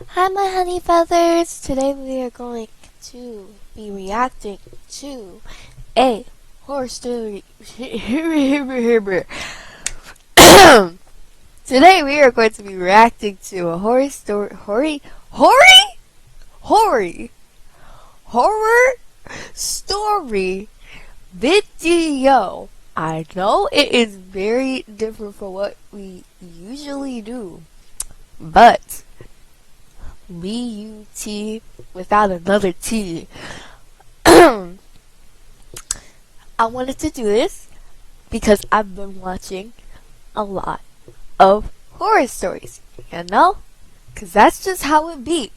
Hi, my honey feathers. Today we are going to be reacting to a horror story. Today we are going to be reacting to a horror story. Horror story video. I know it is very different from what we usually do, but B-U-T without another T. I wanted to do this because I've been watching a lot of horror stories, you know? Because that's just how it be.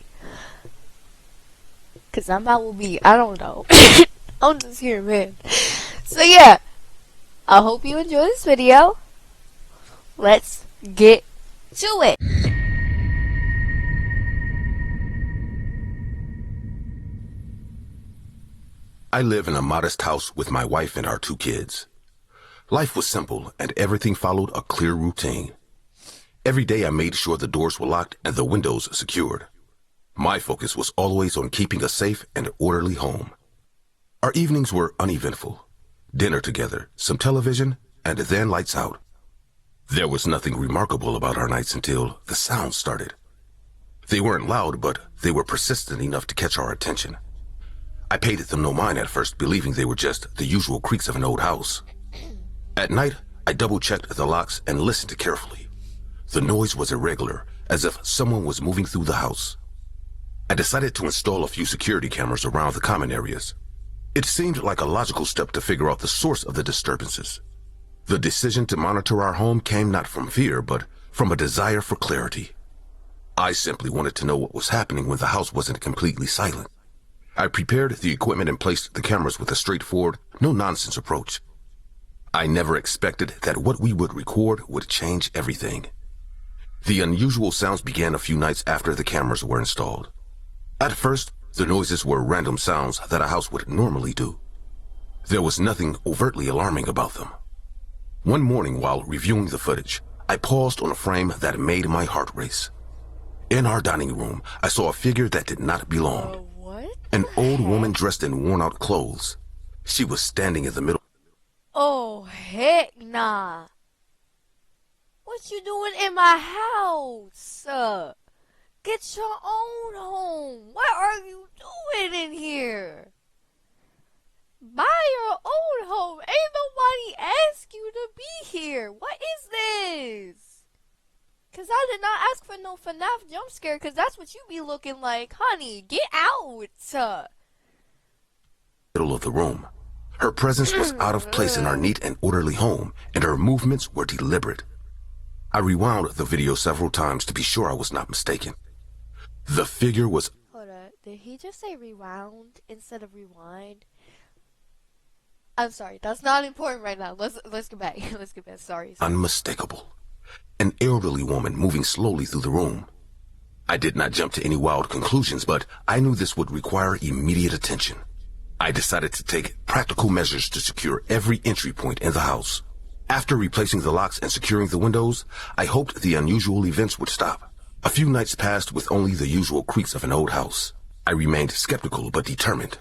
Because I'm OwlBee, I don't know. I'm just here, man. So yeah, I hope you enjoy this video. Let's get to it. I live in a modest house with my wife and our 2 kids. Life was simple and everything followed a clear routine. Every day I made sure the doors were locked and the windows secured. My focus was always on keeping a safe and orderly home. Our evenings were uneventful. Dinner together, some television, and then lights out. There was nothing remarkable about our nights until the sounds started. They weren't loud, but they were persistent enough to catch our attention. I paid them no mind at first, believing they were just the usual creaks of an old house. At night, I double-checked the locks and listened carefully. The noise was irregular, as if someone was moving through the house. I decided to install a few security cameras around the common areas. It seemed like a logical step to figure out the source of the disturbances. The decision to monitor our home came not from fear, but from a desire for clarity. I simply wanted to know what was happening when the house wasn't completely silent. I prepared the equipment and placed the cameras with a straightforward, no-nonsense approach. I never expected that what we would record would change everything. The unusual sounds began a few nights after the cameras were installed. At first, the noises were random sounds that a house would normally do. There was nothing overtly alarming about them. One morning while reviewing the footage, I paused on a frame that made my heart race. In our dining room, I saw a figure that did not belong. An old woman dressed in worn-out clothes. She was standing in the middle. Oh, heck nah. What you doing in my house? Get your own home. What are you doing in here? Buy your own home. Ain't nobody asked you to be here. What is this? Cause I did not ask for no FNAF jump scare, cause that's what you be looking like, honey. Get out. Middle of the room. Her presence was out of place in our neat and orderly home, and her movements were deliberate. I rewound the video several times to be sure I was not mistaken. The figure was... Hold up. Did he just say rewound instead of rewind? I'm sorry. That's not important right now. Let's get back. Let's get back. Sorry. unmistakable. An elderly woman moving slowly through the room. I did not jump to any wild conclusions, but I knew this would require immediate attention. I decided to take practical measures to secure every entry point in the house. After replacing the locks and securing the windows, I hoped the unusual events would stop. A few nights passed with only the usual creaks of an old house. I remained skeptical but determined.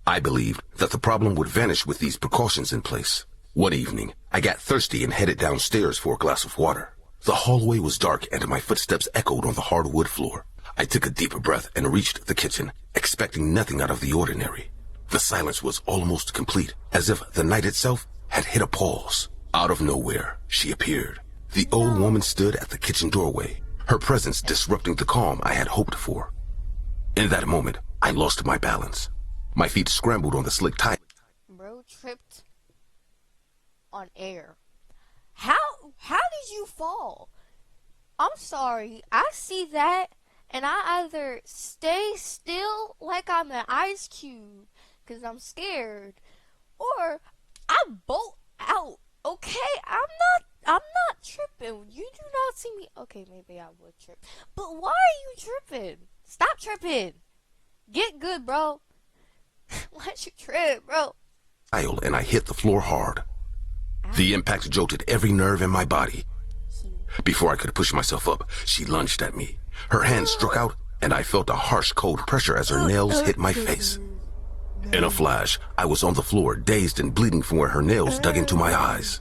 I believed that the problem would vanish with these precautions in place. One evening, I got thirsty and headed downstairs for a glass of water. The hallway was dark and my footsteps echoed on the hardwood floor. I took a deep breath and reached the kitchen, expecting nothing out of the ordinary. The silence was almost complete, as if the night itself had hit a pause. Out of nowhere, she appeared. The old woman stood at the kitchen doorway, her presence disrupting the calm I had hoped for. In that moment, I lost my balance. My feet scrambled on the slick tile. Bro tripped on air. How did you fall? I'm sorry. I see that and I either stay still like I'm an ice cube because I'm scared, or I bolt out. Okay, I'm not tripping. You do not see me. Okay, maybe I would trip. But why are you tripping? Stop tripping. Get good, bro. Why'd you trip, bro? And I hit the floor hard. The impact jolted every nerve in my body. Before I could push myself up, she lunged at me. Her hand struck out and I felt a harsh, cold pressure as her nails hit my face. In a flash, I was on the floor, dazed and bleeding from where her nails dug into my eyes.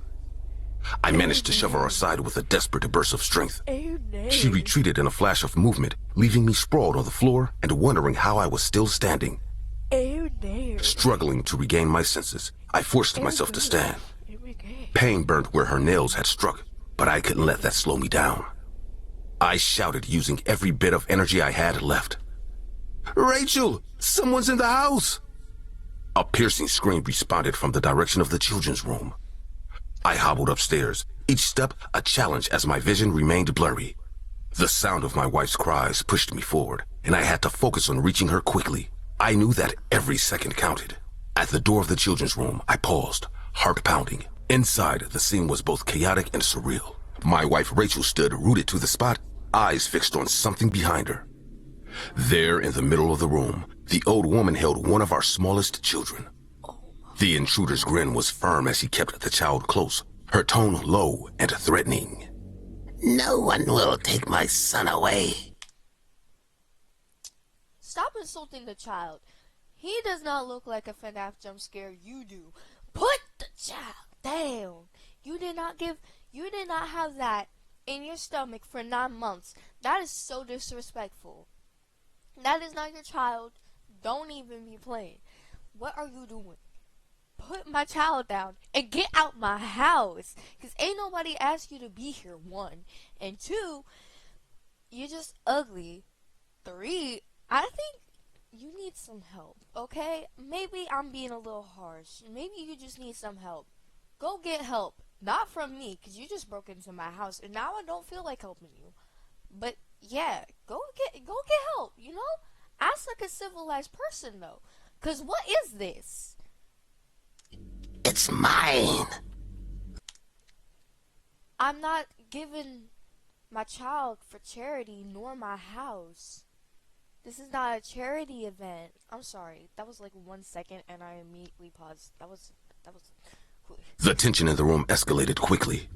I managed to shove her aside with a desperate burst of strength. She retreated in a flash of movement, leaving me sprawled on the floor and wondering how I was still standing. Struggling to regain my senses, I forced myself to stand. Pain burned where her nails had struck, but I couldn't let that slow me down. I shouted, using every bit of energy I had left. "Rachel, someone's in the house!" A piercing scream responded from the direction of the children's room. I hobbled upstairs, each step a challenge as my vision remained blurry. The sound of my wife's cries pushed me forward, and I had to focus on reaching her quickly. I knew that every second counted. At the door of the children's room, I paused, heart pounding. Inside, the scene was both chaotic and surreal. My wife Rachel stood rooted to the spot, eyes fixed on something behind her. There in the middle of the room, the old woman held one of our smallest children. The intruder's grin was firm as she kept the child close, her tone low and threatening. "No one will take my son away." Stop insulting the child. He does not look like a FNAF jump scare. You do. Put the child down. You did not have that in your stomach for 9 months. That is so disrespectful. That is not your child. Don't even be playing. What are you doing? Put my child down and get out my house. Because ain't nobody asked you to be here, 1. And 2, you're just ugly. 3, I think you need some help, okay? Maybe I'm being a little harsh. Maybe you just need some help. Go get help. Not from me, because you just broke into my house, and now I don't feel like helping you. But, yeah, go get help, you know? Act like a civilized person, though. Because what is this? "It's mine." I'm not giving my child for charity, nor my house. This is not a charity event. I'm sorry. That was like 1 second, and I immediately paused. That was. The tension in the room escalated quickly.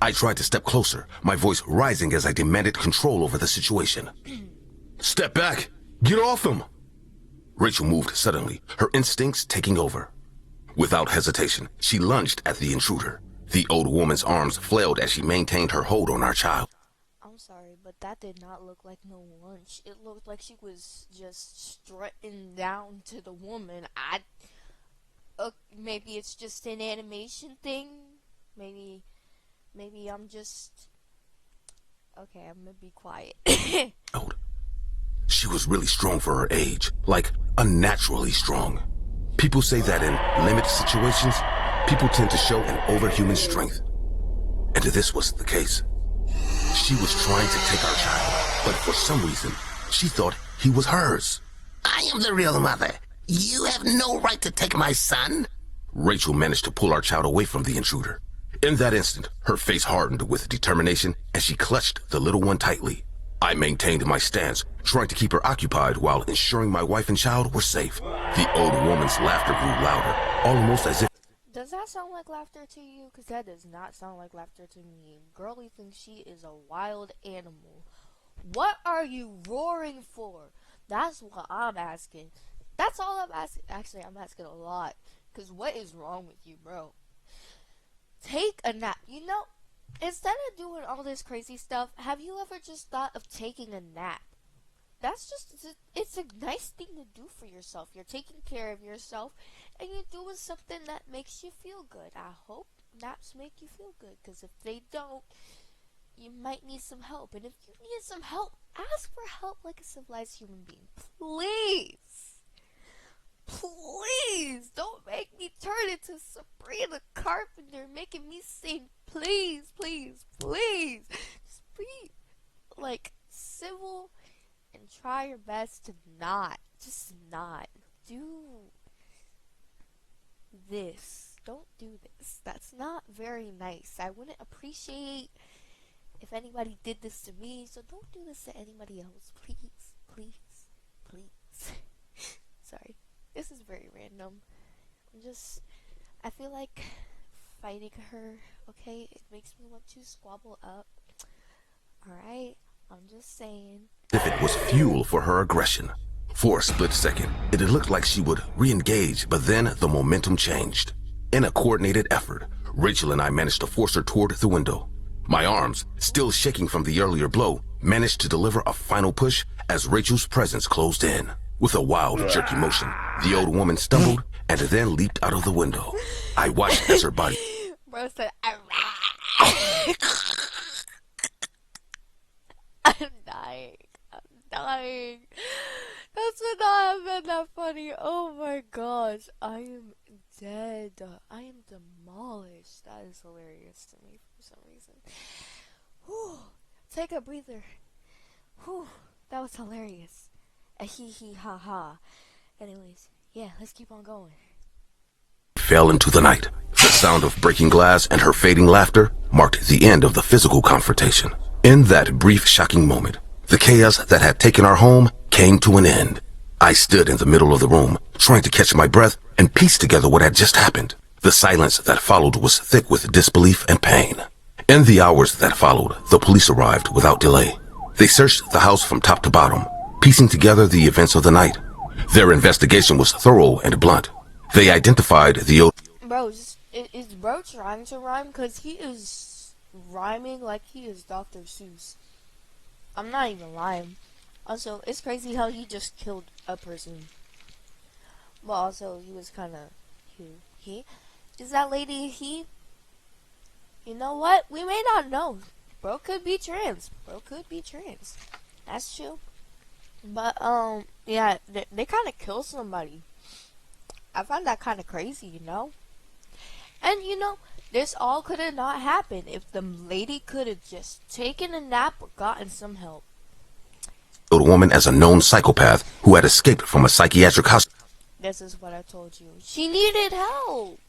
I tried to step closer, my voice rising as I demanded control over the situation. "Step back! Get off him!" Rachel moved suddenly, her instincts taking over. Without hesitation, she lunged at the intruder. The old woman's arms flailed as she maintained her hold on our child. I'm sorry, but that did not look like no lunch. It looked like she was just strutting down to the woman. Maybe it's just an animation thing. Maybe I'm just... Okay, I'm gonna be quiet. She was really strong for her age, like unnaturally strong. People say that in limited situations, people tend to show an overhuman strength. And this was the case. She was trying to take our child, but for some reason, she thought he was hers. "I am the real mother. You have no right to take my son." Rachel managed to pull our child away from the intruder. In that instant, her face hardened with determination as she clutched the little one tightly. I maintained my stance, trying to keep her occupied while ensuring my wife and child were safe. The old woman's laughter grew louder, almost as if... Does that sound like laughter to you? Because that does not sound like laughter to me. Girlie thinks she is a wild animal. What are you roaring for? That's what I'm asking. That's all I'm asking. Actually, I'm asking a lot. Because what is wrong with you, bro? Take a nap. You know, instead of doing all this crazy stuff, have you ever just thought of taking a nap? It's a nice thing to do for yourself. You're taking care of yourself, and you're doing something that makes you feel good. I hope naps make you feel good, because if they don't, you might need some help. And if you need some help, ask for help like a civilized human being. Please. Please don't make me turn into Sabrina Carpenter, making me sing please, please, please. Just be like civil and try your best to not do this. Don't do this. That's not very nice. I wouldn't appreciate if anybody did this to me, so don't do this to anybody else. Please, please, please. Sorry. This is very random. I feel like fighting her, okay? It makes me want to squabble up. Alright? I'm just saying. if it was fuel for her aggression. For a split second, it looked like she would re-engage, but then the momentum changed. In a coordinated effort, Rachel and I managed to force her toward the window. My arms, still shaking from the earlier blow, managed to deliver a final push as Rachel's presence closed in. With a wild, jerky motion, the old woman stumbled and then leaped out of the window. I watched as her body... Bro said, I'm dying. I'm dying. That's not even that funny. Oh my gosh. I am dead. I am demolished. That is hilarious to me for some reason. Whew. Take a breather. Whew. That was hilarious. A hee hee ha ha. Anyways, yeah, let's keep on going. Fell into the night. The sound of breaking glass and her fading laughter marked the end of the physical confrontation. In that brief, shocking moment, the chaos that had taken our home came to an end. I stood in the middle of the room, trying to catch my breath and piece together what had just happened. The silence that followed was thick with disbelief and pain. In the hours that followed, the police arrived without delay. They searched the house from top to bottom, piecing together the events of the night. Their investigation was thorough and blunt. They identified the... Bro, is bro trying to rhyme? Because he is rhyming like he is Dr. Seuss. I'm not even lying. Also, it's crazy how he just killed a person. But also, he was kind of... He? Is that lady he? You know what? We may not know. Bro could be trans. That's true. But, yeah, they kind of killed somebody. I find that kind of crazy, you know? And, you know, this all could have not happened if the lady could have just taken a nap or gotten some help. A woman as a known psychopath who had escaped from a psychiatric hospital. This is what I told you. She needed help.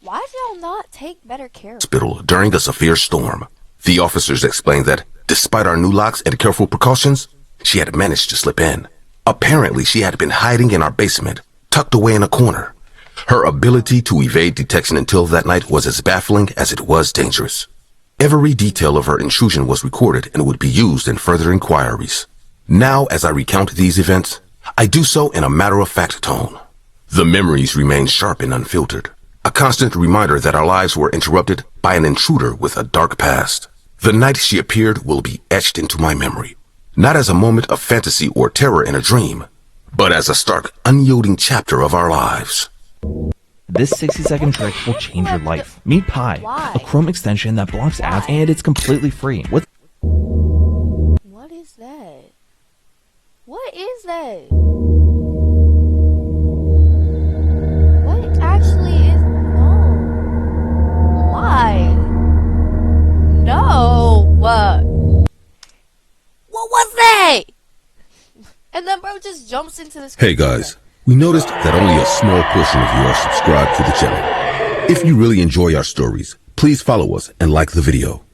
Why did y'all not take better care of her? Hospital during a severe storm. The officers explained that, despite our new locks and careful precautions, she had managed to slip in. Apparently, she had been hiding in our basement, tucked away in a corner. Her ability to evade detection until that night was as baffling as it was dangerous. Every detail of her intrusion was recorded and would be used in further inquiries. Now, as I recount these events, I do so in a matter-of-fact tone. The memories remain sharp and unfiltered, a constant reminder that our lives were interrupted by an intruder with a dark past. The night she appeared will be etched into my memory, not as a moment of fantasy or terror in a dream, but as a stark, unyielding chapter of our lives. This 60-second trick will change your life. Meet Pi, Why? a Chrome extension that blocks ads, and it's completely free. What is that? What is that? What actually is... No. Why? No. What was that? And then bro just jumps into this... Hey guys, we noticed that only a small portion of you are subscribed to the channel. If you really enjoy our stories, please follow us and like the video.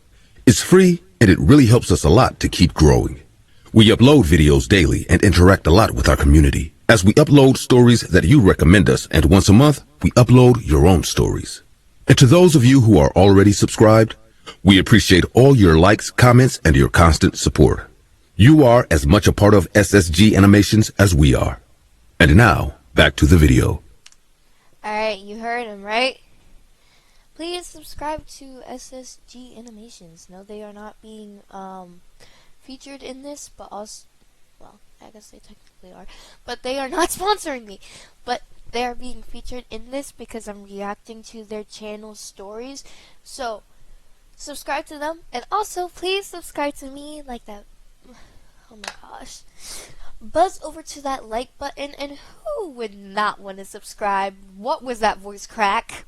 It's free and it really helps us a lot to keep growing. We upload videos daily and interact a lot with our community, as we upload stories that you recommend us, and once a month, we upload your own stories. And to those of you who are already subscribed, we appreciate all your likes, comments, and your constant support. You are as much a part of SSG Animations as we are. And now, back to the video. Alright, you heard him, right? Please subscribe to SSG Animations. No, they are not being featured in this, but also, well, I guess they technically are, but they are not sponsoring me. But they are being featured in this because I'm reacting to their channel stories. So, subscribe to them, and also please subscribe to me like that. Oh my gosh. Buzz over to that like button, and who would not want to subscribe? What was that voice crack?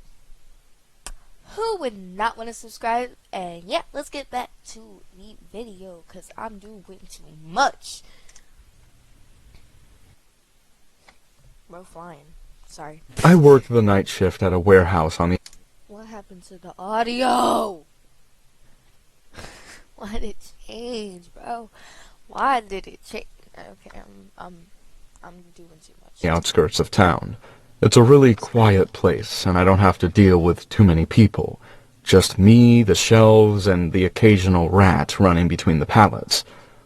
Who would not want to subscribe? And yeah, let's get back to the video, because I'm doing too much. Bro flying. Sorry. I worked the night shift at a warehouse on the... What happened to the audio? Why did it change, bro? Why did it change? Okay, I'm doing too much. outskirts of town. It's a really quiet place, and I don't have to deal with too many people. Just me, the shelves, and the occasional rat running between the pallets.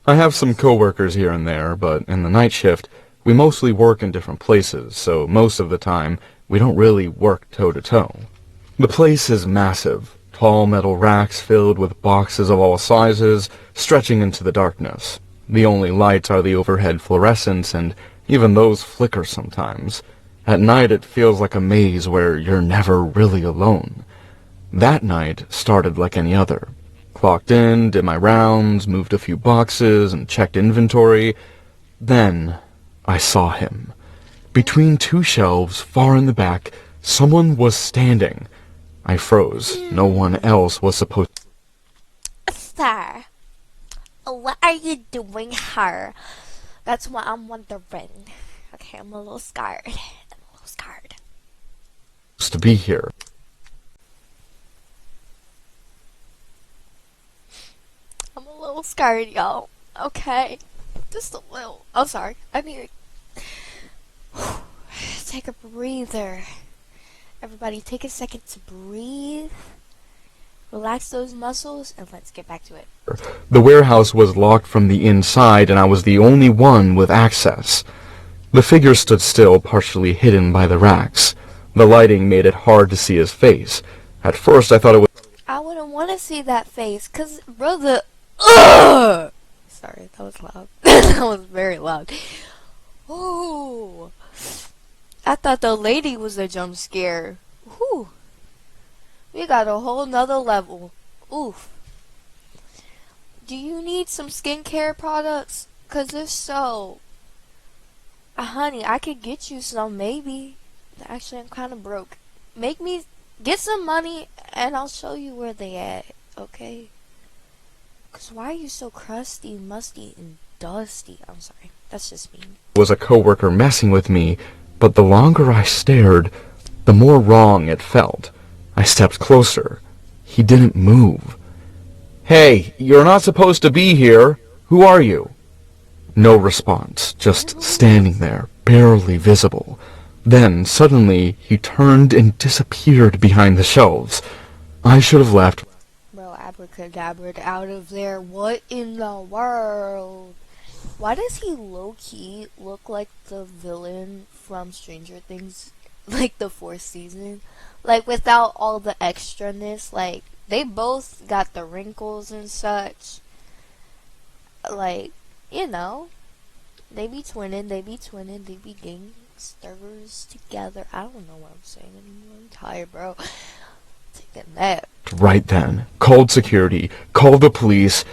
I have some coworkers here and there, but in the night shift, we mostly work in different places, so most of the time, we don't really work toe-to-toe. The place is massive, tall metal racks filled with boxes of all sizes, stretching into the darkness. The only lights are the overhead fluorescents, and even those flicker sometimes. At night, it feels like a maze where you're never really alone. That night started like any other. Clocked in, did my rounds, moved a few boxes, and checked inventory. Then I saw him. Between two shelves, far in the back, someone was standing. I froze. No one else was supposed to. Sir, what are you doing here? That's what I'm wondering. Okay, I'm a little scared. To be here. I'm a little scared, y'all. Okay, just a little. I'm sorry. I need to take a breather. Everybody, take a second to breathe. Relax those muscles, and let's get back to it. The warehouse was locked from the inside, and I was the only one with access. The figure stood still, partially hidden by the racks. The lighting made it hard to see his face. At first, I thought it was... I wouldn't want to see that face, cause brother. Ugh! Sorry, that was loud. That was very loud. Ooh. I thought the lady was a jump scare. Whew. We got a whole nother level. Oof. Do you need some skincare products? Cause if so, honey, I could get you some maybe. Actually, I'm kind of broke. Make me get some money and I'll show you where they at, okay? Cause why are you so crusty, musty, and dusty? I'm sorry, that's just me. Was a coworker messing with me, but the longer I stared, the more wrong it felt. I stepped closer. He didn't move. Hey, you're not supposed to be here. Who are you? No response, just standing there, barely visible. Then, suddenly, he turned and disappeared behind the shelves. I should have left. Bro, abracadabraed out of there. What in the world? Why does he low-key look like the villain from Stranger Things? Like the fourth season? Like, without all the extraness. Like, they both got the wrinkles and such. Like, you know. They be twinning, they be gangsters together. I don't know what I'm saying anymore. I'm tired, bro. Take a nap. Right then, called security, called the police,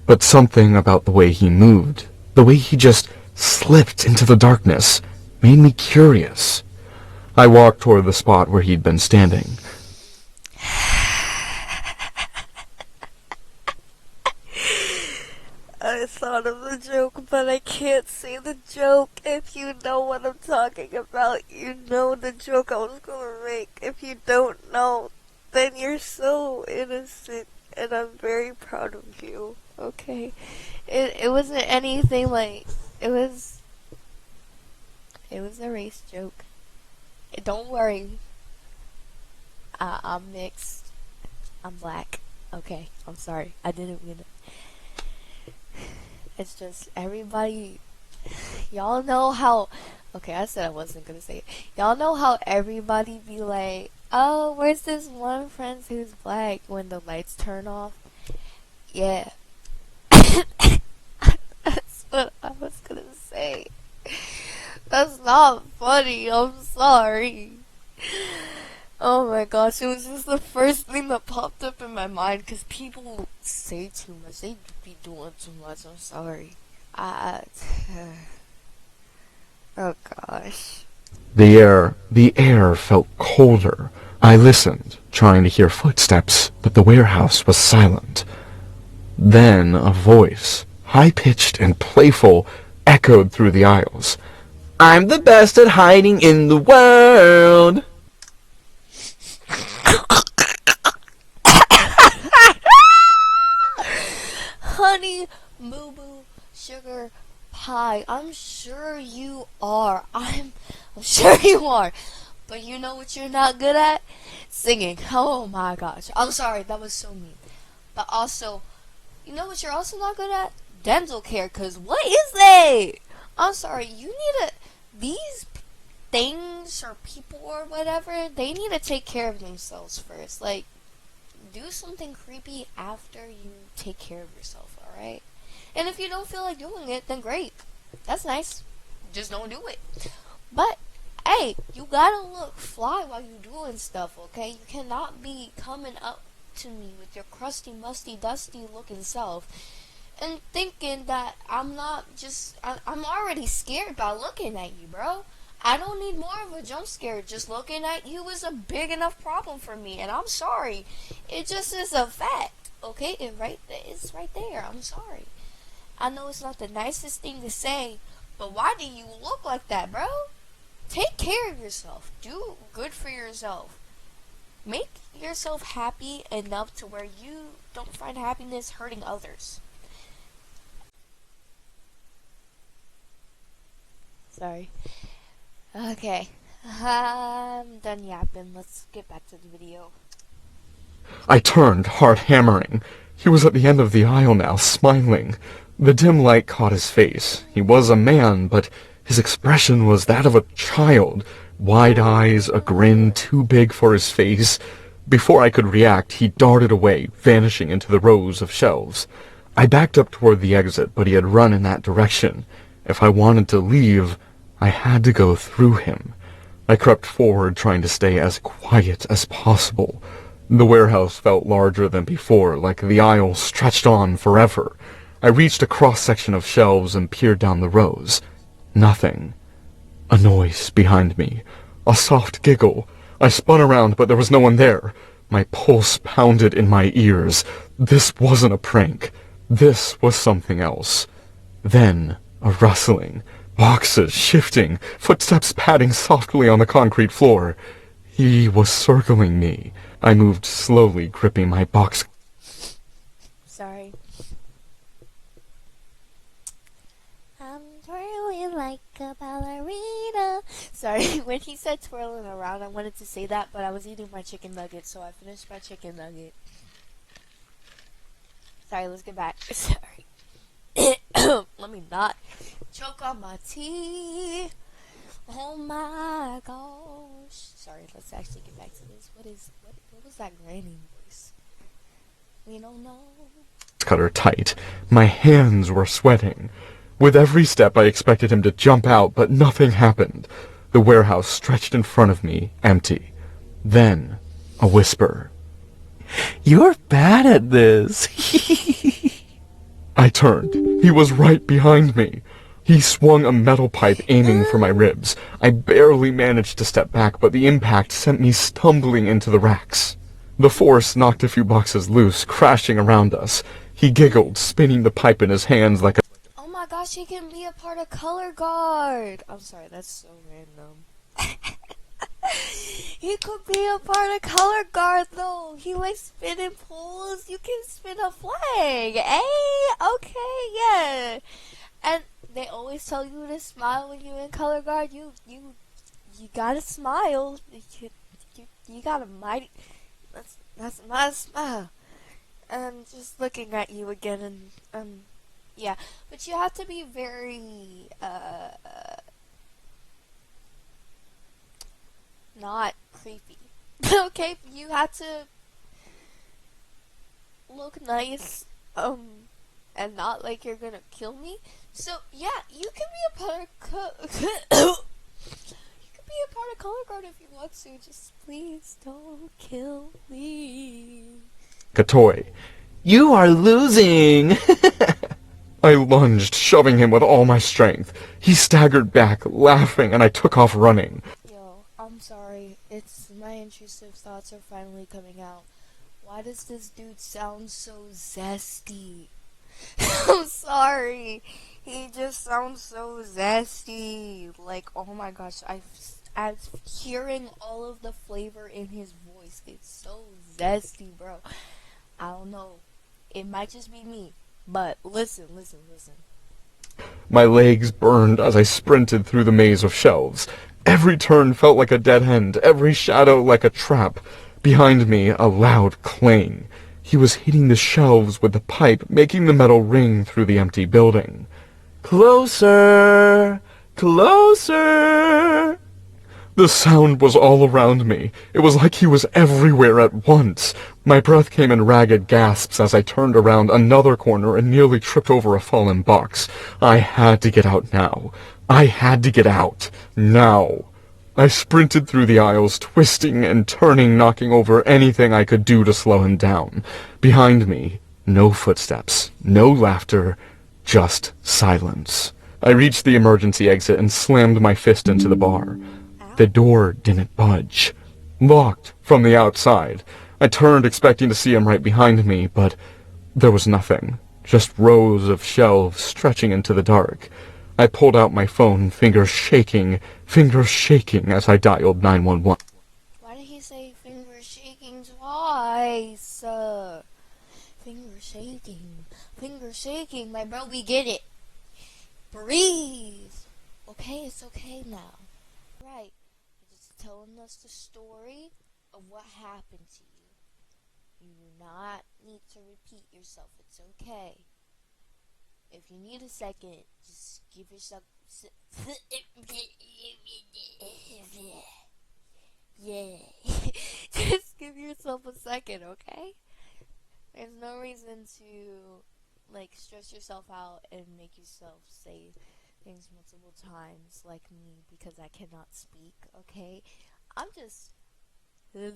but something about the way he moved, the way he just slipped into the darkness, made me curious. I walked toward the spot where he'd been standing. I thought of the joke, but I can't say the joke. If you know what I'm talking about, you know the joke I was gonna make. If you don't know, then you're so innocent, and I'm very proud of you, okay? It wasn't anything like, it was a race joke. Don't worry. I'm mixed. I'm black. Okay, I'm sorry. I didn't mean it. It's just everybody, y'all know how, okay, I said I wasn't gonna say it. Y'all know how everybody be like, oh, where's this one friend who's black when the lights turn off? Yeah. That's what I was gonna say. That's not funny, I'm sorry. Oh my gosh, it was just the first thing that popped up in my mind because people say too much. They be doing too much. I'm sorry. Oh gosh. The air felt colder. I listened, trying to hear footsteps, but the warehouse was silent. Then a voice, high-pitched and playful, echoed through the aisles. I'm the best at hiding in the world. Honey, boo boo, sugar pie. I'm sure you are. I'm sure you are. But you know what you're not good at? Singing. Oh my gosh. I'm sorry, that was so mean. But also, you know what you're also not good at? dental care, cause what is that? I'm sorry, you need to, these things or people or whatever, they need to take care of themselves first. Like, do something creepy after you take care of yourself, alright? And if you don't feel like doing it, then great. That's nice. Just don't do it. But, hey, you gotta look fly while you doing stuff, okay? You cannot be coming up to me with your crusty, musty, dusty looking self and thinking that I'm already scared by looking at you, bro. I don't need more of a jump scare. Just looking at you is a big enough problem for me, and I'm sorry. It just is a fact, okay? It's right there. I'm sorry. I know it's not the nicest thing to say, but why do you look like that, bro? Take care of yourself. Do good for yourself. Make yourself happy enough to where you don't find happiness hurting others. Sorry. Okay. I'm done yapping. Let's get back to the video. I turned, heart hammering. He was at the end of the aisle now, smiling. The dim light caught his face. He was a man, but his expression was that of a child. Wide eyes, a grin too big for his face. Before I could react, he darted away, vanishing into the rows of shelves. I backed up toward the exit, but he had run in that direction. If I wanted to leave, I had to go through him. I crept forward, trying to stay as quiet as possible. The warehouse felt larger than before, like the aisle stretched on forever. I reached a cross-section of shelves and peered down the rows. Nothing. A noise behind me. A soft giggle. I spun around, but there was no one there. My pulse pounded in my ears. This wasn't a prank. This was something else. Then, a rustling. Boxes shifting. Footsteps padding softly on the concrete floor. He was circling me. I moved slowly, gripping my box. Sorry. I'm twirling like a ballerina. Sorry, when he said twirling around, I wanted to say that, but I was eating my chicken nugget, so I finished my chicken nugget. Sorry, let's get back. Sorry. Let me not choke on my tea. Oh my gosh. Sorry, let's actually get back to this. What was that grinding voice? We don't know. Cutter tight. My hands were sweating. With every step I expected him to jump out, but nothing happened. The warehouse stretched in front of me, empty. Then, a whisper. You're bad at this. I turned. He was right behind me. He swung a metal pipe aiming for my ribs. I barely managed to step back, but the impact sent me stumbling into the racks. The force knocked a few boxes loose, crashing around us. He giggled, spinning the pipe in his hands like a... Oh my gosh, he can be a part of Color Guard. I'm sorry, that's so random. He could be a part of Color Guard though. He likes spinning pools. You can spin a flag. Hey, okay, yeah. And they always tell you to smile when you're in Color Guard. You gotta smile. You got a mighty. That's my smile. And just looking at you again, and yeah. But you have to be very not creepy. Okay, you have to look nice, and not like you're gonna kill me. So yeah, you can be a part of you can be a part of Color Guard if you want to. Just please don't kill me. a toy. You are losing. I lunged, shoving him with all my strength. He staggered back, laughing, and I took off running. Yo, I'm sorry. It's my intrusive thoughts are finally coming out. Why does this dude sound so zesty? I'm sorry. He just sounds so zesty. Like, oh my gosh, I'm hearing all of the flavor in his voice. It's so zesty, bro. I don't know. It might just be me. But listen. My legs burned as I sprinted through the maze of shelves. Every turn felt like a dead end, every shadow like a trap. Behind me, a loud clang. He was hitting the shelves with the pipe, making the metal ring through the empty building. Closer! Closer! The sound was all around me. It was like he was everywhere at once. My breath came in ragged gasps as I turned around another corner and nearly tripped over a fallen box. I had to get out now. I had to get out. Now. I sprinted through the aisles, twisting and turning, knocking over anything I could do to slow him down. Behind me, no footsteps, no laughter, just silence. I reached the emergency exit and slammed my fist into the bar. The door didn't budge. Locked from the outside. I turned, expecting to see him right behind me, but there was nothing. Just rows of shelves stretching into the dark. I pulled out my phone, fingers shaking as I dialed 911. Why did he say finger shaking twice? Finger shaking. My bro, we get it. Breathe. Okay, it's okay now. Right. You're just telling us the story of what happened to you. You do not need to repeat yourself. It's okay. If you need a second, just give yourself... Yeah. Just give yourself a second, okay? There's no reason to, stress yourself out and make yourself say things multiple times like me because I cannot speak, okay? I'm just... You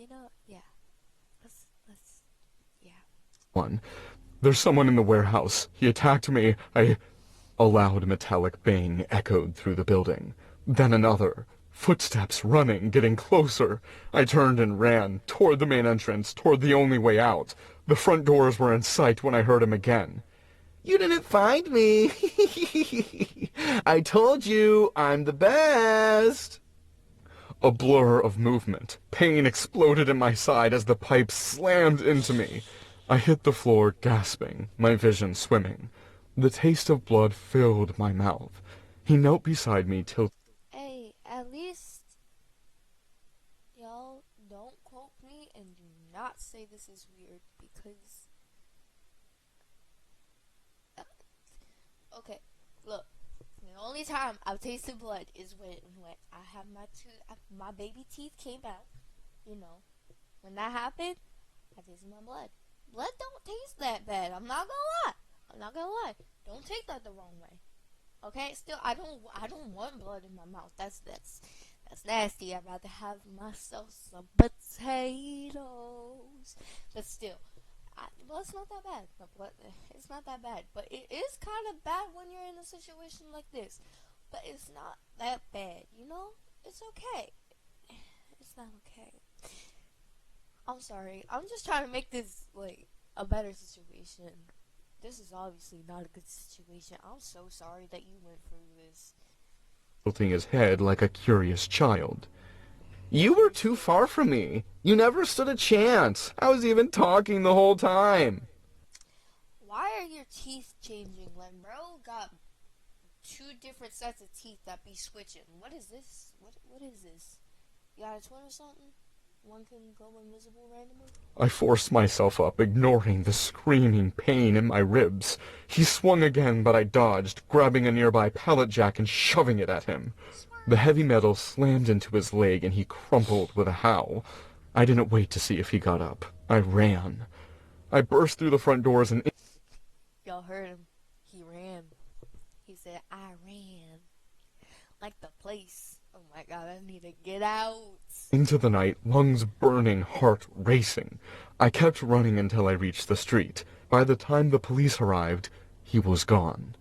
know, yeah. Let's, yeah. One. There's someone in the warehouse. He attacked me. A loud metallic bang echoed through the building. Then another. Footsteps running, getting closer. I turned and ran, toward the main entrance, toward the only way out. The front doors were in sight when I heard him again. You didn't find me. I told you, I'm the best. A blur of movement. Pain exploded in my side as the pipe slammed into me. I hit the floor, gasping, my vision swimming. The taste of blood filled my mouth. He knelt beside me till... Hey, at least... Y'all, don't quote me and do not say this is weird, because... Okay, look. The only time I've tasted blood is when I have my baby teeth came out. You know, when that happened, I tasted my blood. Blood don't taste that bad. I'm not gonna lie. Don't take that the wrong way. Okay? Still, I don't want blood in my mouth. That's nasty. I'd rather have myself some potatoes. But still, blood's not that bad. It's not that bad. But it is kind of bad when you're in a situation like this. But it's not that bad, you know? It's okay. It's not okay. I'm sorry. I'm just trying to make this, a better situation. This is obviously not a good situation. I'm so sorry that you went through this. Tilting his head like a curious child. You were too far from me. You never stood a chance. I was even talking the whole time. Why are your teeth changing? Bro got 2 different sets of teeth that be switching. What is this? What is this? You got a twin or something? One can go invisible randomly? I forced myself up, ignoring the screaming pain in my ribs. He swung again, but I dodged, grabbing a nearby pallet jack and shoving it at him. The heavy metal slammed into his leg and he crumpled with a howl. I didn't wait to see if he got up. I ran. I burst through the front doors and... Y'all heard him. He ran. He said, I ran. Like the place. Oh my god, I need to get out. Into the night, lungs burning, heart racing. I kept running until I reached the street. By the time the police arrived, he was gone.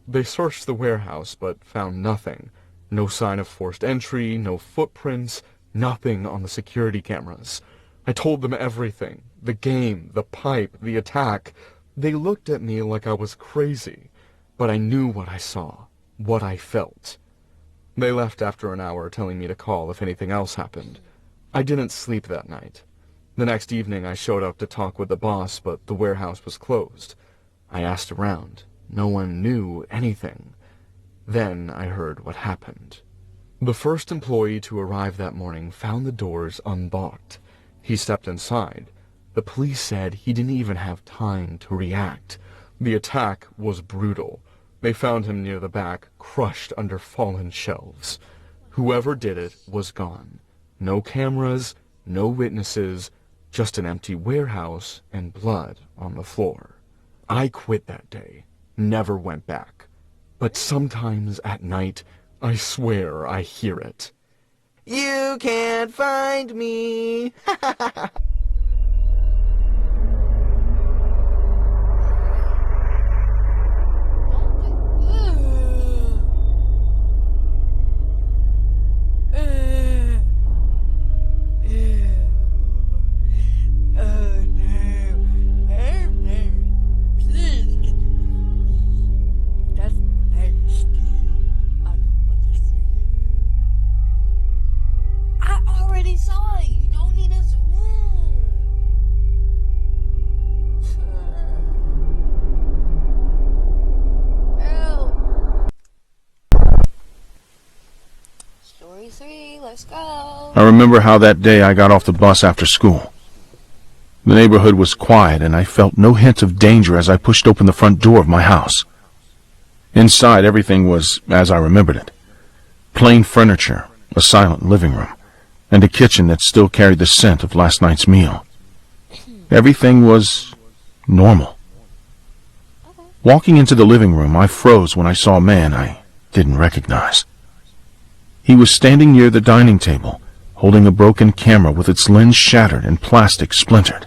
They searched the warehouse, but found nothing. No sign of forced entry, no footprints, nothing on the security cameras. I told them everything. The game, the pipe, the attack. They looked at me like I was crazy. But I knew what I saw, what I felt. They left after an hour, telling me to call if anything else happened. I didn't sleep that night. The next evening I showed up to talk with the boss, but the warehouse was closed. I asked around. No one knew anything. Then I heard what happened. The first employee to arrive that morning found the doors unlocked. He stepped inside. The police said he didn't even have time to react. The attack was brutal. They found him near the back, crushed under fallen shelves. Whoever did it was gone. No cameras, no witnesses, just an empty warehouse and blood on the floor. I quit that day, never went back. But sometimes at night, I swear I hear it. You can't find me. Story 3, let's go. I remember how that day I got off the bus after school. The neighborhood was quiet, and I felt no hint of danger as I pushed open the front door of my house. Inside, everything was as I remembered it. Plain furniture, a silent living room, and a kitchen that still carried the scent of last night's meal. Everything was normal. Walking into the living room, I froze when I saw a man I didn't recognize. He was standing near the dining table, holding a broken camera with its lens shattered and plastic splintered.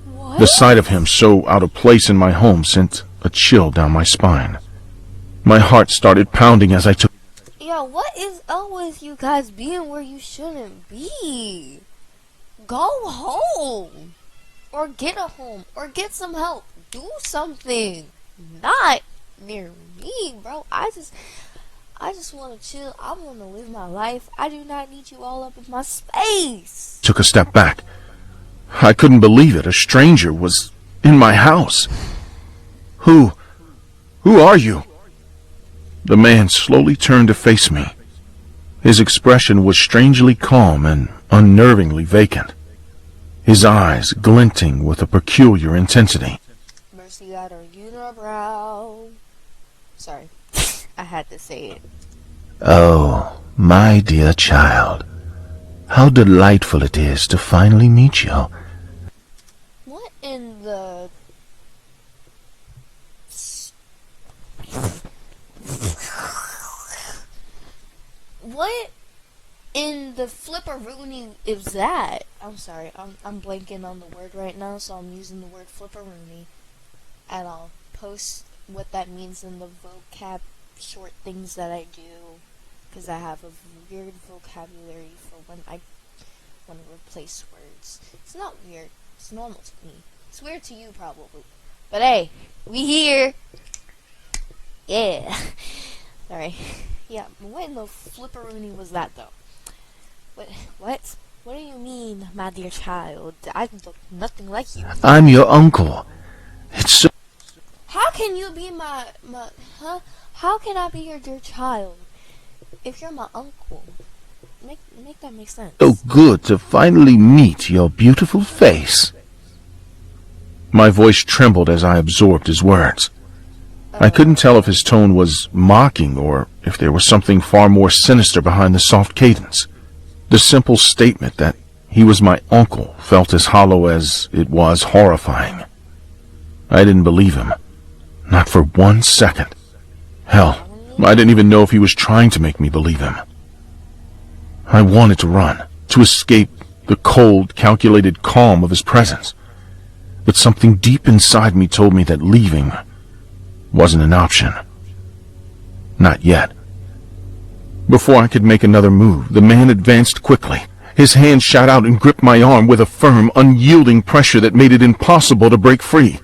What? The sight of him so out of place in my home sent a chill down my spine. My heart started pounding as I took... Yo, what is up with you guys being where you shouldn't be? Go home. Or get a home. Or get some help. Do something. Not near me, bro. I just want to chill. I want to live my life. I do not need you all up in my space. Took a step back. I couldn't believe it. A stranger was in my house. Who are you? The man slowly turned to face me. His expression was strangely calm and unnervingly vacant. His eyes glinting with a peculiar intensity. Mercy got her unibrow. Sorry. I had to say it. Oh, my dear child. How delightful it is to finally meet you. What in the... What in the flipperoonie is that? I'm sorry, I'm blanking on the word right now, so I'm using the word flipperoonie. And I'll post what that means in the vocab short things that I do, because I have a weird vocabulary for when I want to replace words. It's not weird. It's normal to me. It's weird to you probably. But hey, we here. Yeah. Sorry. Yeah, what in the flipperoonie was that though? What? What do you mean, my dear child? I look nothing like you. I'm your uncle. It's so... How can you be huh? How can I be your dear child if you're my uncle? Make that make sense. so good to finally meet your beautiful face. My voice trembled as I absorbed his words. I couldn't tell if his tone was mocking or if there was something far more sinister behind the soft cadence. The simple statement that he was my uncle felt as hollow as it was horrifying. I didn't believe him. Not for 1 second. Hell, I didn't even know if he was trying to make me believe him. I wanted to run, to escape the cold, calculated calm of his presence. But something deep inside me told me that leaving wasn't an option. Not yet. Before I could make another move, the man advanced quickly. His hand shot out and gripped my arm with a firm, unyielding pressure that made it impossible to break free.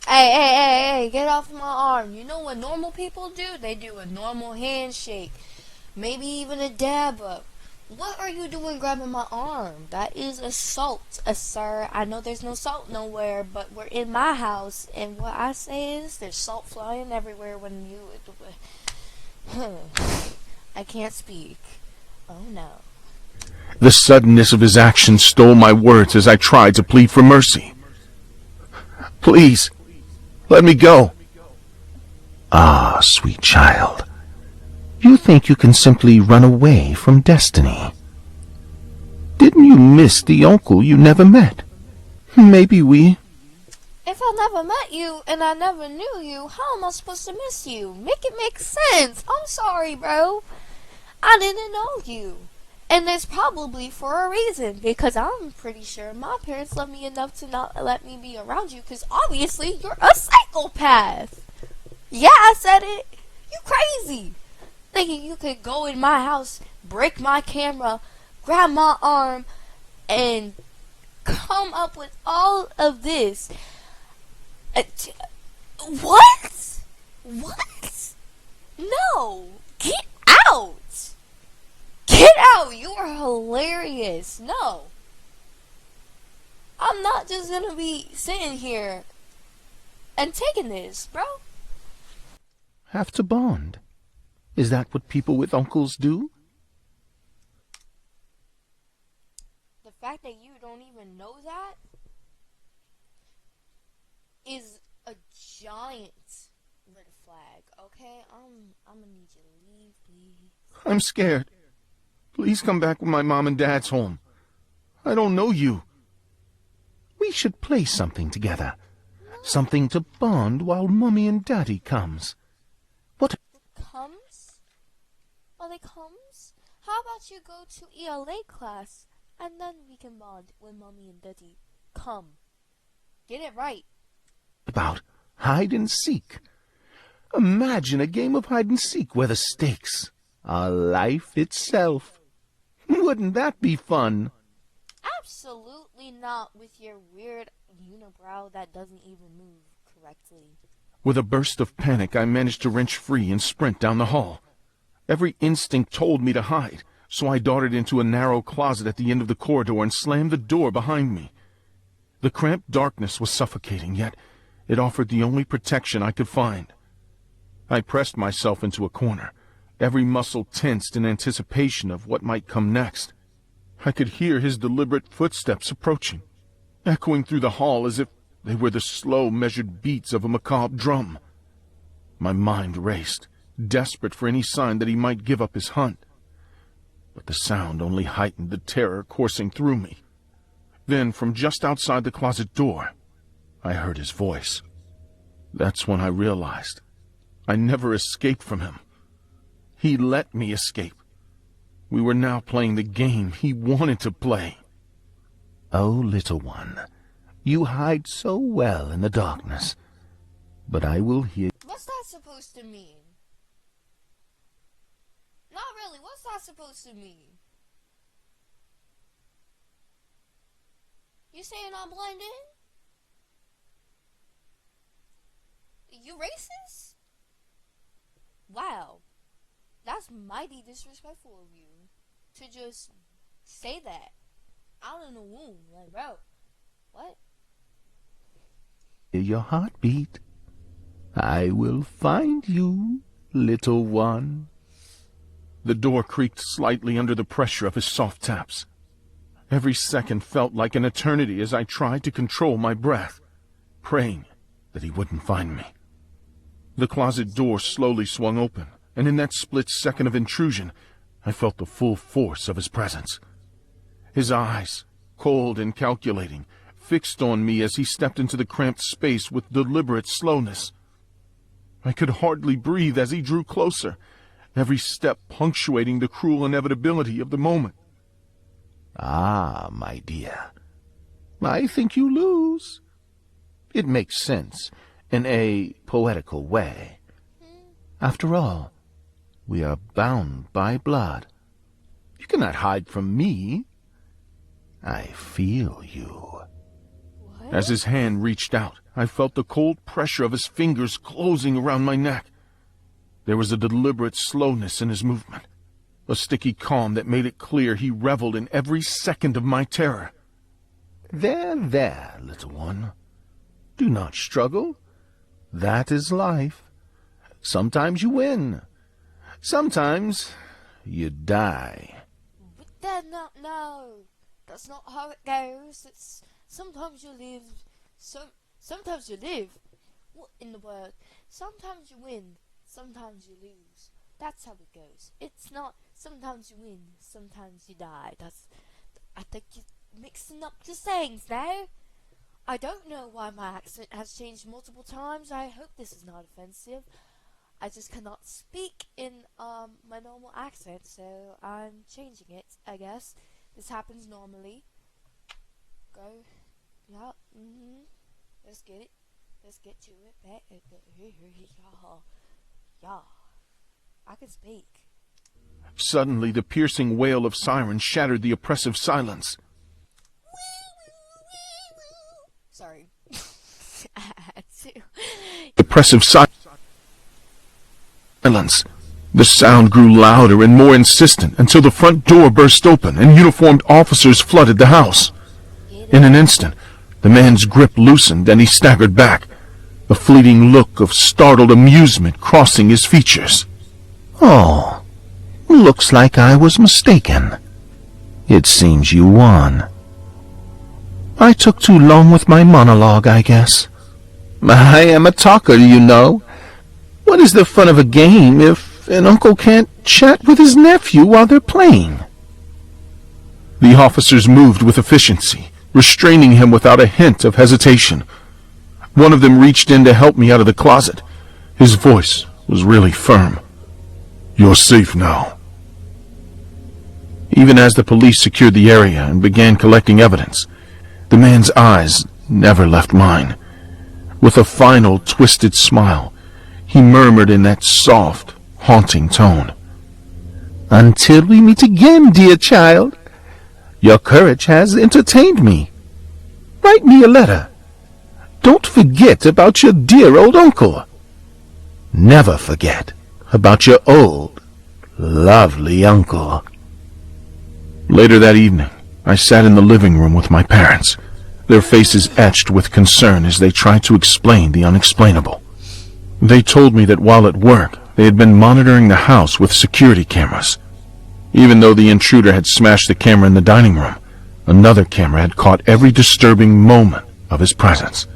Hey, get off my arm. You know what normal people do? They do a normal handshake. Maybe even a dab up. What are you doing grabbing my arm? That is assault, sir. I know there's no salt nowhere, but we're in my house, and what I say is there's salt flying everywhere when you... I can't speak. Oh no. The suddenness of his action stole my words as I tried to plead for mercy. Please, let me go. Ah, sweet child. You think you can simply run away from destiny? Didn't you miss the uncle you never met? Maybe If I never met you and I never knew you, how am I supposed to miss you? Make it make sense. I'm sorry, bro. I didn't know you. And it's probably for a reason, because I'm pretty sure my parents love me enough to not let me be around you, because obviously you're a psychopath. Yeah, I said it. You crazy. Thinking you could go in my house, break my camera, grab my arm, and come up with all of this. What? What? No. Get out. Get out! You are hilarious. No. I'm not just gonna be sitting here and taking this, bro. have to bond. Is that what people with uncles do? The fact that you don't even know that is a giant red flag, okay? I'm gonna need you to leave, please. I'm scared. Please come back when my mom and dad's home. I don't know you. We should play something together. Something to bond while Mummy and Daddy comes. What? Comes? Are they comes? How about you go to ELA class and then we can bond when Mummy and Daddy come? Get it right. About hide and seek. Imagine a game of hide and seek where the stakes are life itself. Wouldn't that be fun? Absolutely not, with your weird unibrow that doesn't even move correctly. With a burst of panic, I managed to wrench free and sprint down the hall. Every instinct told me to hide, so I darted into a narrow closet at the end of the corridor and slammed the door behind me. The cramped darkness was suffocating, yet it offered the only protection I could find. I pressed myself into a corner, every muscle tensed in anticipation of what might come next. I could hear his deliberate footsteps approaching, echoing through the hall as if they were the slow, measured beats of a macabre drum. My mind raced, desperate for any sign that he might give up his hunt. But the sound only heightened the terror coursing through me. Then, from just outside the closet door, I heard his voice. That's when I realized I never escaped from him. He let me escape. We were now playing the game he wanted to play. Oh, little one, you hide so well in the darkness, but I will hear... What's that supposed to mean? Not really, what's that supposed to mean? You saying I'm blending? You racist? Wow. That's mighty disrespectful of you to just say that out in the womb. Like, bro, what? Hear your heartbeat. I will find you, little one. The door creaked slightly under the pressure of his soft taps. Every second felt like an eternity as I tried to control my breath, praying that he wouldn't find me. The closet door slowly swung open, and in that split second of intrusion, I felt the full force of his presence. His eyes, cold and calculating, fixed on me as he stepped into the cramped space with deliberate slowness. I could hardly breathe as he drew closer, every step punctuating the cruel inevitability of the moment. Ah, my dear, I think you lose. It makes sense in a poetical way. After all, we are bound by blood. You cannot hide from me. I feel you. What? As his hand reached out, I felt the cold pressure of his fingers closing around my neck. There was a deliberate slowness in his movement, a sticky calm that made it clear he reveled in every second of my terror. There, little one. Do not struggle. That is life. Sometimes you win. Sometimes you die. They're not. No, that's not how it goes. It's sometimes you live. Sometimes you live. What in the world? Sometimes you win. Sometimes you lose. That's how it goes. It's not. Sometimes you win. Sometimes you die. I think you're mixing up the sayings now. I don't know why my accent has changed multiple times. I hope this is not offensive. I just cannot speak in my normal accent, so I'm changing it, I guess. This happens normally. Go. Yeah. Let's get it. Let's get to it. Yeah. I can speak. Suddenly, the piercing wail of sirens shattered the oppressive silence. Sorry. I had to. Oppressive silence. The sound grew louder and more insistent until the front door burst open and uniformed officers flooded the house. In an instant, the man's grip loosened and he staggered back, a fleeting look of startled amusement crossing his features. "Oh, looks like I was mistaken. It seems you won. I took too long with my monologue, I guess. I am a talker, you know. What is the fun of a game if an uncle can't chat with his nephew while they're playing?" The officers moved with efficiency, restraining him without a hint of hesitation. One of them reached in to help me out of the closet. His voice was really firm. "You're safe now." Even as the police secured the area and began collecting evidence, the man's eyes never left mine. With a final twisted smile, he murmured in that soft, haunting tone, "Until we meet again, dear child. Your courage has entertained me. Write me a letter. Don't forget about your dear old uncle. Never forget about your old, lovely uncle." Later that evening, I sat in the living room with my parents, their faces etched with concern as they tried to explain the unexplainable. They told me that while at work, they had been monitoring the house with security cameras. Even though the intruder had smashed the camera in the dining room, another camera had caught every disturbing moment of his presence.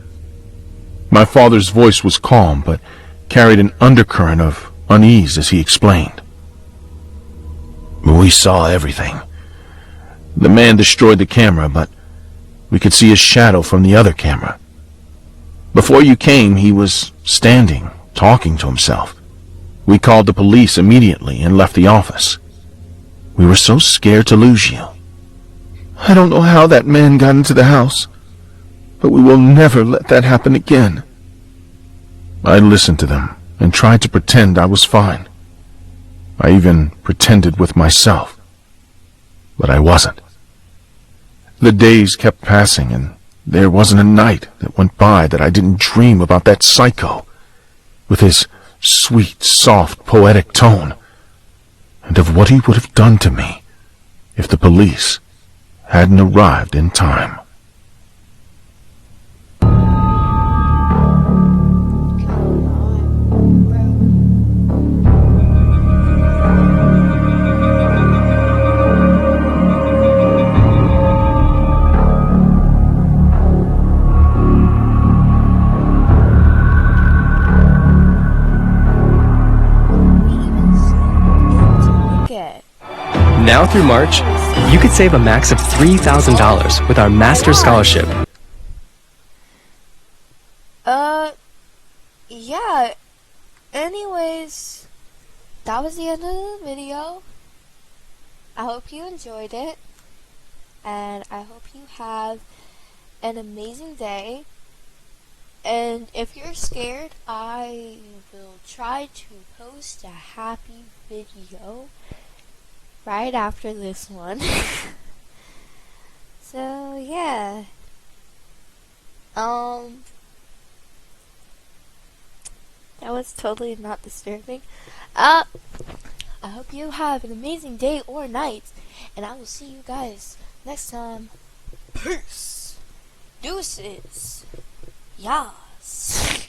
My father's voice was calm, but carried an undercurrent of unease as he explained. "We saw everything. The man destroyed the camera, but we could see his shadow from the other camera. Before you came, he was standing, talking to himself. We called the police immediately and left the office. We were so scared to lose you. I don't know how that man got into the house, but we will never let that happen again." I listened to them and tried to pretend I was fine. I even pretended with myself, but I wasn't. The days kept passing, and there wasn't a night that went by that I didn't dream about that psycho, with his sweet, soft, poetic tone, and of what he would have done to me if the police hadn't arrived in time. Now through March, you could save a max of $3,000 with our Master Scholarship. Yeah. Anyways, that was the end of the video. I hope you enjoyed it, and I hope you have an amazing day. And if you're scared, I will try to post a happy video right after this one. So yeah. That was totally not disturbing. I hope you have an amazing day or night, and I will see you guys next time. Peace. Deuces. Yas.